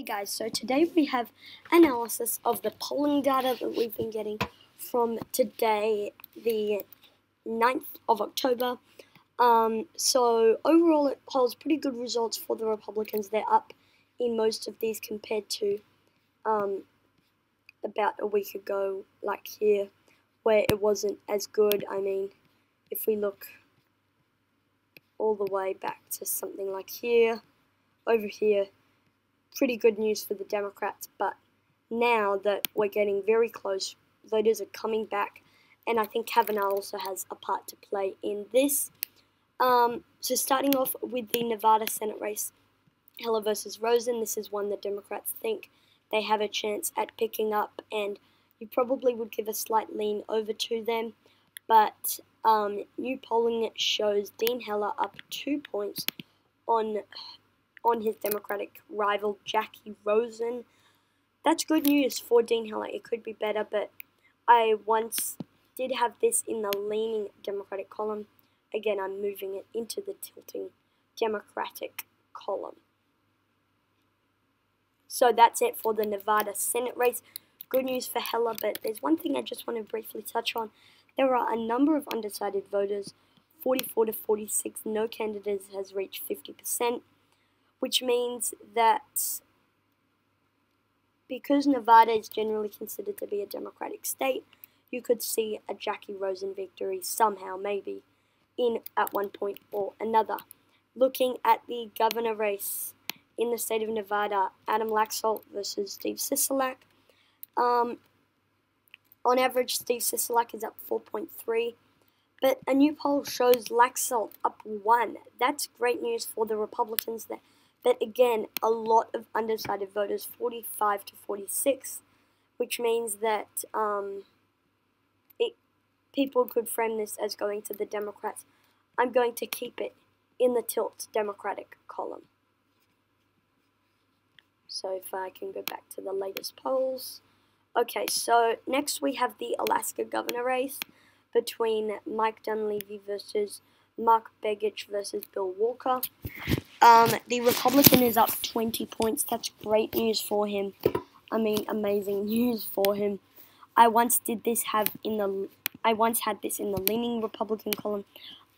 Hey guys, so today we have analysis of the polling data that we've been getting from today, the 9th of October. So overall it holds pretty good results for the Republicans. They're up in most of these compared to about a week ago, like here, where it wasn't as good. I mean, if we look all the way back to something like here, over here, pretty good news for the Democrats, but now that we're getting very close, voters are coming back, and I think Kavanaugh also has a part to play in this. So starting off with the Nevada Senate race, Heller versus Rosen, this is one the Democrats think they have a chance at picking up, and you probably would give a slight lean over to them, but new polling shows Dean Heller up 2 points on his Democratic rival, Jackie Rosen. That's good news for Dean Heller. It could be better, but I once did have this in the leaning Democratic column. Again, I'm moving it into the tilting Democratic column. So that's it for the Nevada Senate race. Good news for Heller, but there's one thing I just want to briefly touch on. There are a number of undecided voters, 44 to 46. No candidate has reached 50%. Which means that because Nevada is generally considered to be a Democratic state, you could see a Jackie Rosen victory somehow, maybe, at one point or another. Looking at the governor race in the state of Nevada, Adam Laxalt versus Steve Sisolak. On average, Steve Sisolak is up 4.3, but a new poll shows Laxalt up 1. That's great news for the Republicans there. But again, a lot of undecided voters, 45 to 46, which means that people could frame this as going to the Democrats. I'm going to keep it in the tilt Democratic column. So if I can go back to the latest polls. Okay, so next we have the Alaska governor race between Mike Dunleavy versus Mark Begich versus Bill Walker. The Republican is up 20 points. That's great news for him. I mean, amazing news for him. I once had this in the leaning Republican column.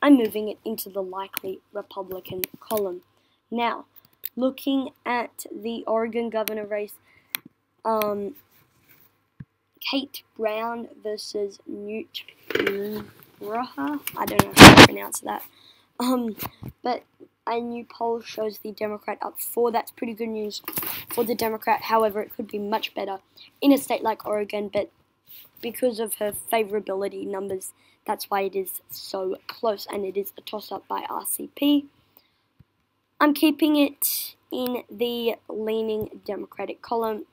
I'm moving it into the likely Republican column. Now, looking at the Oregon governor race, Kate Brown versus Newt Gingrich. I don't know how to pronounce that. But a new poll shows the Democrat up 4. That's pretty good news for the Democrat. However, it could be much better in a state like Oregon, but because of her favorability numbers, that's why it is so close, and it is a toss-up by RCP. I'm keeping it in the leaning Democratic column.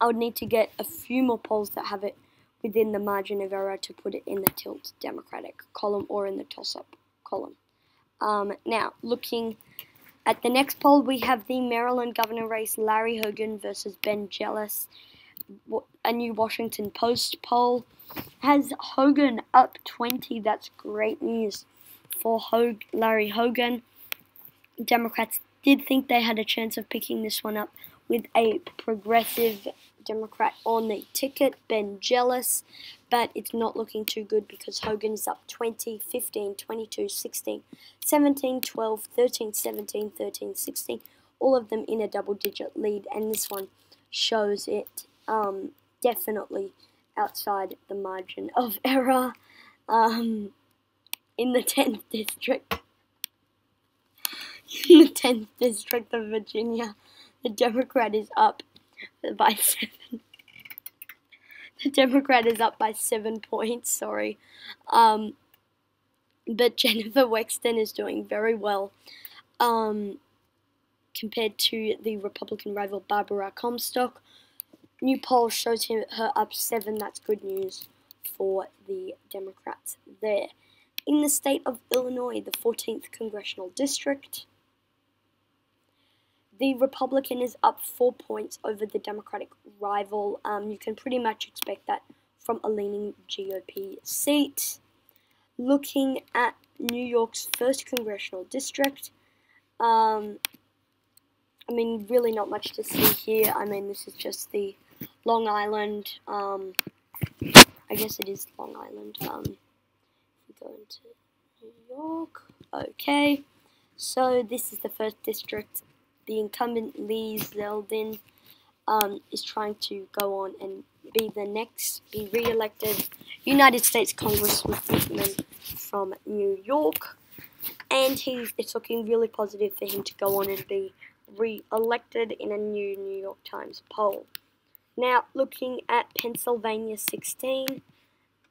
I would need to get a few more polls that have it within the margin of error to put it in the tilt Democratic column or in the toss-up column. Now, looking at the next poll, we have the Maryland governor race, Larry Hogan versus Ben Jealous. A new Washington Post poll has Hogan up 20. That's great news for Larry Hogan. Democrats did think they had a chance of picking this one up with a progressive Democrat on the ticket, Ben Jealous, but it's not looking too good because Hogan is up 20, 15, 22, 16, 17, 12, 13, 17, 13, 16, all of them in a double-digit lead, and this one shows it definitely outside the margin of error in the 10th district. In the 10th district of Virginia, the Democrat is up by 7. The Democrat is up by 7 points, sorry. But Jennifer Wexton is doing very well compared to the Republican rival Barbara Comstock. New poll shows her up 7. That's good news for the Democrats there. In the state of Illinois, the 14th Congressional District, the Republican is up 4 points over the Democratic rival. You can pretty much expect that from a leaning GOP seat. Looking at New York's 1st Congressional District, I mean, really not much to see here. I mean, this is just the Long Island, I guess it is Long Island, we go into New York, okay, so this is the 1st district. The incumbent Lee Zeldin is trying to go on and be re-elected United States Congressman from New York, and it's looking really positive for him to go on and be re-elected in a new New York Times poll. Now, looking at Pennsylvania 16,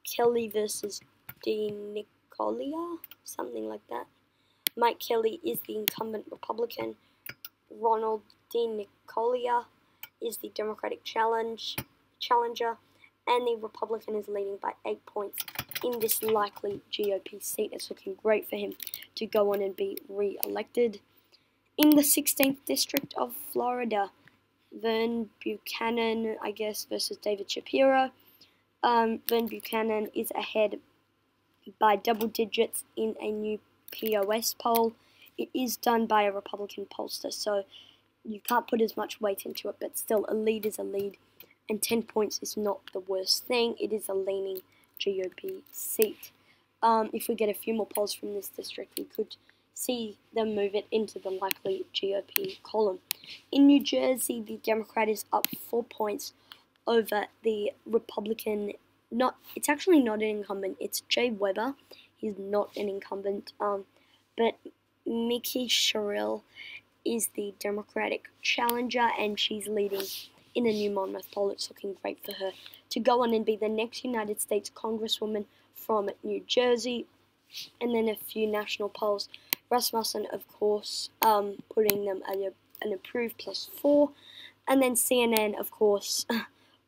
Kelly versus DeNicolia, something like that. Mike Kelly is the incumbent Republican. Ronald DeNicolia is the Democratic challenger, and the Republican is leading by 8 points in this likely GOP seat. It's looking great for him to go on and be re-elected. In the 16th District of Florida, Vern Buchanan, I guess, versus David Shapiro. Vern Buchanan is ahead by double digits in a new POS poll. It is done by a Republican pollster, so you can't put as much weight into it, but still, a lead is a lead, and 10 points is not the worst thing. It is a leaning GOP seat. If we get a few more polls from this district, we could see them move it into the likely GOP column. In New Jersey, the Democrat is up 4 points over the Republican. It's actually not an incumbent. It's Jay Weber. He's not an incumbent. But Mickey Sherrill is the Democratic challenger, and she's leading in a new Monmouth poll. It's looking great for her to go on and be the next United States Congresswoman from New Jersey. And then a few national polls. Rasmussen, of course, putting them at an approved +4. And then CNN, of course,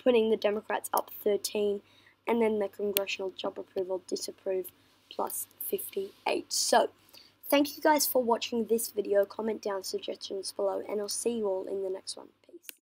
putting the Democrats up 13. And then the Congressional Job Approval Disapprove +58. So, thank you guys for watching this video. Comment down suggestions below, and I'll see you all in the next one.